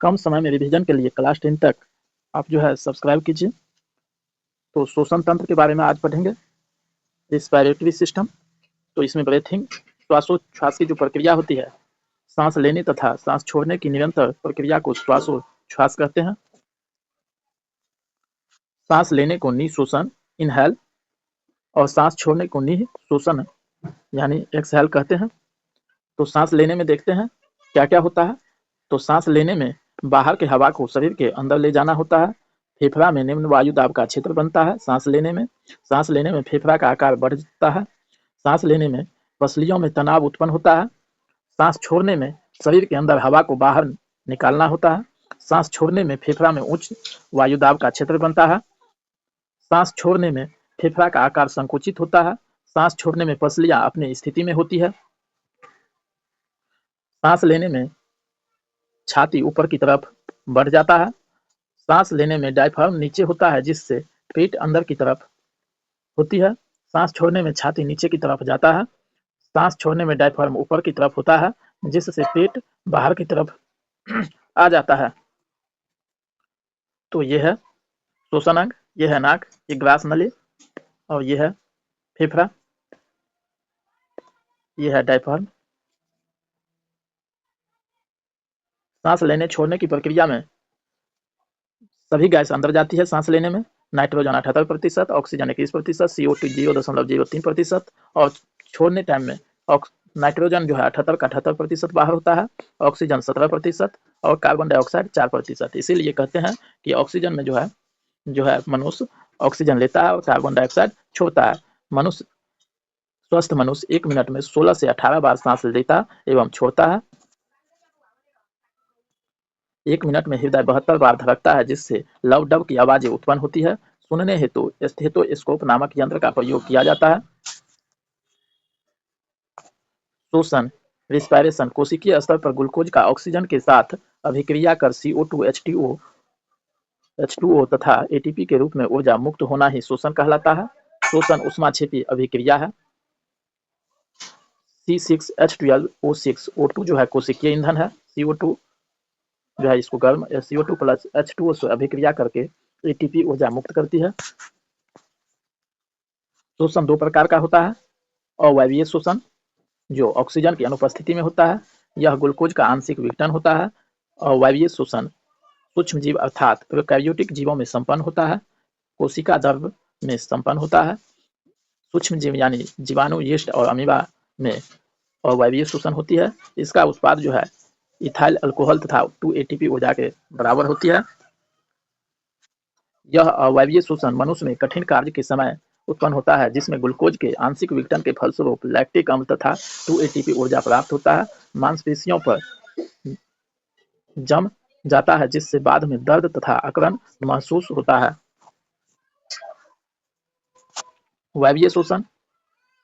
कम समय में रिवीजन के लिए क्लास 10 तक आप जो है सब्सक्राइब कीजिए। तो श्वसन तंत्र के बारे में आज पढ़ेंगे। रिस्पायरेटरी सिस्टम, तो इसमें ब्रीथिंग, श्वासोच्छ्वास की जो प्रक्रिया होती है, सांस लेने तथा सांस छोड़ने की निरंतर प्रक्रिया को श्वासोच्छ्वास कहते हैं। सांस लेने को निःश्वसन इनहेल और सांस छोड़ने को निःश्वसन यानी एक्सहेल कहते हैं। तो सांस लेने में देखते हैं क्या क्या होता है। तो सांस लेने में बाहर के हवा को शरीर के अंदर ले जाना होता है। फेफड़ा में निम्न वायु दाब का क्षेत्र बनता है। सांस लेने में फेफड़ा का आकार बढ़ जाता है। सांस लेने में पसलियों में तनाव उत्पन्न होता है। सांस छोड़ने में शरीर के अंदर हवा को बाहर निकालना होता है। सांस छोड़ने में फेफड़ा में उच्च वायु दाब का क्षेत्र बनता है। सांस छोड़ने में फेफड़ा का आकार संकुचित होता है। सांस छोड़ने में पसलियां अपनी स्थिति में होती है। सांस लेने में छाती ऊपर की तरफ बढ़ जाता है। सांस लेने में डायफ्राम नीचे होता है, जिससे पेट अंदर की तरफ होती है। सांस छोड़ने में छाती नीचे की तरफ जाता है। सांस छोड़ने में डायफ्राम ऊपर की तरफ होता है, जिससे पेट बाहर की तरफ आ जाता है। तो ये है श्वसन अंग, ये है नाक, ये ग्रास नली और ये है फेफड़ा, ये है डायफ्राम। सांस लेने छोड़ने की प्रक्रिया में सभी गैस अंदर जाती है। सांस लेने में नाइट्रोजन 78%, ऑक्सीजन 21%, CO2 0.03% और छोड़ने टाइम में नाइट्रोजन जो है 78 का 78% बाहर होता है, ऑक्सीजन 17% और कार्बन डाइऑक्साइड 4%। इसीलिए कहते हैं कि ऑक्सीजन में जो है मनुष्य ऑक्सीजन लेता है और कार्बन डाइऑक्साइड छोड़ता है। स्वस्थ मनुष्य 1 मिनट में 16 से 18 बार सांस लेता एवं छोड़ता है। 1 मिनट में हृदय 72 बार धड़कता है, जिससे लव डब की आवाजें उत्पन्न होती है। सुनने हेतु स्टेथोस्कोप नामक यंत्र का प्रयोग किया जाता है। श्वसन रिस्पायरेशन कोशिकीय स्तर पर ग्लूकोज का ऑक्सीजन के साथ अभिक्रिया कर CO2 H2O तथा ATP के रूप में ऊर्जा मुक्त होना ही श्वसन कहलाता है। श्वसन ऊष्माक्षेपी अभिक्रिया है। C6H12O6 O2 जो है कोशिकीय ईंधन है। CO2 जो है इसको गर्म CO2 प्लस H2O से अभिक्रिया करके ATP ऊर्जा मुक्त करती है। श्वसन 2 प्रकार का होता है। अवायवीय श्वसन जो ऑक्सीजन की अनुपस्थिति में होता है, यह ग्लूकोज का आंशिक विघटन होता है। अवायवीय श्वसन सूक्ष्म जीव अर्थात प्रोकैरियोटिक जीवों में संपन्न होता है। कोशिका द्रव्य में संपन्न होता है। सूक्ष्म जीव यानी जीवाणु, यीस्ट और अमीबा में अवायवीय श्वसन होती है। इसका उत्पाद जो है इथाइल अल्कोहल तथा 2 ATP ऊर्जा के बराबर होती है। यह अवायवीय श्वसन मनुष्य में कठिन कार्य के समय उत्पन्न होता है, जिसमें ग्लूकोज के आंशिक विघटन के फलस्वरूप लैक्टिक अम्ल तथा 2 ATP ऊर्जा प्राप्त होता है। मांसपेशियों पर जम जाता है, जिससे बाद में दर्द तथा अकड़न महसूस होता है। वायवीय श्वसन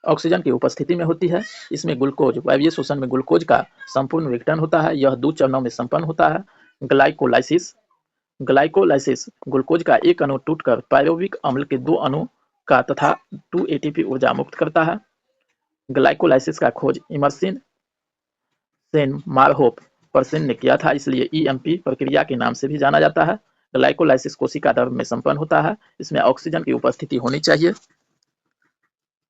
ऑक्सीजन की उपस्थिति में होती है। इसमें वायवीय श्वसन में ग्लूकोज का संपूर्ण विघटन होता है। यह 2 चरणों में संपन्न होता है। ग्लाइकोलाइसिस ग्लूकोज का एक अणु टूटकर पायरुविक अम्ल के 2 अणु का तथा 2 ATP ऊर्जा मुक्त करता है। ग्लाइकोलाइसिस का खोज इमर्सन सेन मारहोफ-पर्सेन ने किया था, इसलिए EMP प्रक्रिया के नाम से भी जाना जाता है। ग्लाइकोलाइसिस कोशिका द्रव्य में संपन्न होता है। इसमें ऑक्सीजन की उपस्थिति होनी चाहिए।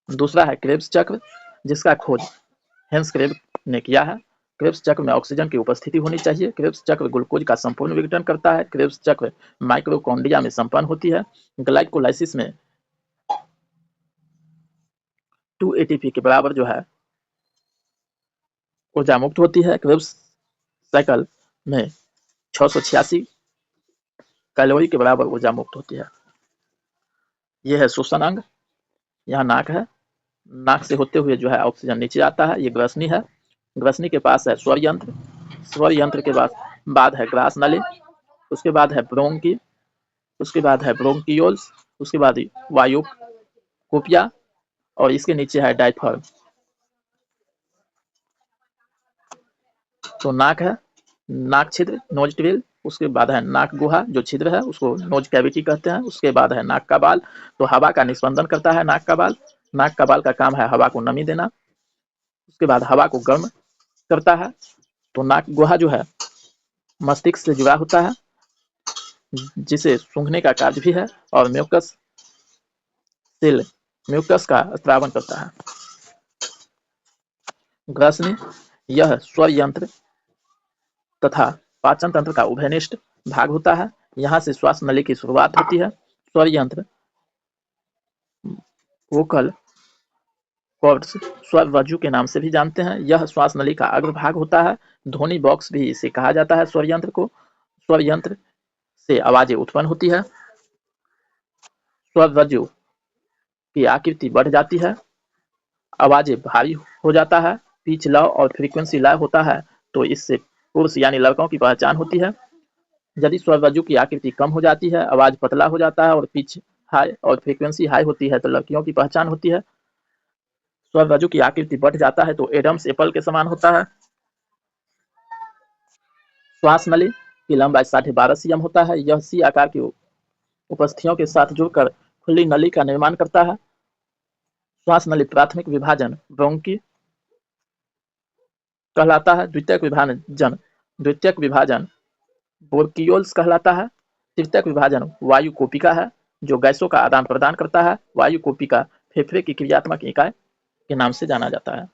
दूसरा है क्रेब्स चक्र, जिसका खोज हेंस क्रेब ने किया है। क्रेब्स चक्र में ऑक्सीजन की उपस्थिति होनी चाहिए। क्रेब्स चक्र ग्लूकोज का संपूर्ण विघटन करता है। क्रेब्स चक्र माइटोकॉन्ड्रिया में संपन्न होती है। ग्लाइकोलाइसिस में 2 ATP के बराबर जो है ऊर्जा मुक्त होती है। क्रेब्स साइकिल में 686 कैलोरी के बराबर ऊर्जा मुक्त होती है। यह है श्वसन अंग। यहाँ नाक है। नाक से होते हुए जो है ऑक्सीजन नीचे आता है। ये ग्रसनी है। ग्रसनी के पास है स्वर यंत्र। स्वर यंत्र के बाद है ग्रास नली। उसके बाद है ब्रोंकी। उसके बाद है ब्रोंकियोल्स। उसके बाद वायु कोपिया और इसके नीचे है डायफ्राम। तो नाक है, नाक छिद्र नोज ट्विल। उसके बाद है नाक गुहा जो छिद्र है उसको नोज कैविटी कहते हैं। उसके बाद है नाक का बाल, तो हवा का निस्पंदन करता है नाक का बाल। नाक का बाल का काम है हवा को नमी देना। उसके बाद हवा को गर्म करता है। तो नाक गुहा जो है मस्तिष्क से जुड़ा होता है, जिसे सूंघने का कार्य भी है, और म्यूकस सेल म्यूकस का स्रावन करता है। ग्रसनी, यह स्वर यंत्र तथा पाचन तंत्र का उभयनिष्ठ भाग होता है। यहाँ से श्वास नली की शुरुआत होती है। स्वर यंत्र वोकल कॉर्ड्स स्वर वजु के नाम से भी जानते हैं। यह श्वास नली का अग्रभाग होता है। ध्वनि बॉक्स भी इसे कहा जाता है। स्वर यंत्र को स्वर यंत्र से आवाजें उत्पन्न होती है। स्वर वजु की आकृति बढ़ जाती है, आवाजें भारी हो जाता है, पिच लव और फ्रीक्वेंसी लय होता है, तो इससे पुरुष यानी लड़कों की पहचान होती है। यदि स्वर वजु की आकृति कम हो जाती है, आवाज पतला हो जाता है और पिच हाई और फ्रीक्वेंसी हाई होती है, तो लड़कियों की पहचान होती है। स्वर वजु की आकृति बढ़ जाता है तो एडम्स एप्पल के समान होता है। श्वास नली की लंबाई 12.5 cm होता है। यह सी आकार की उपस्थितियों के साथ जुड़कर खुली नली का निर्माण करता है। श्वास नली प्राथमिक विभाजन ब्रोंकी कहलाता है। द्वितीयक विभाजन ब्रोंकियोल्स कहलाता है। तृतीयक विभाजन वायु कोपिका है, जो गैसों का आदान प्रदान करता है। वायु कोपिका फेफड़े की क्रियात्मक इकाई के नाम से जाना जाता है।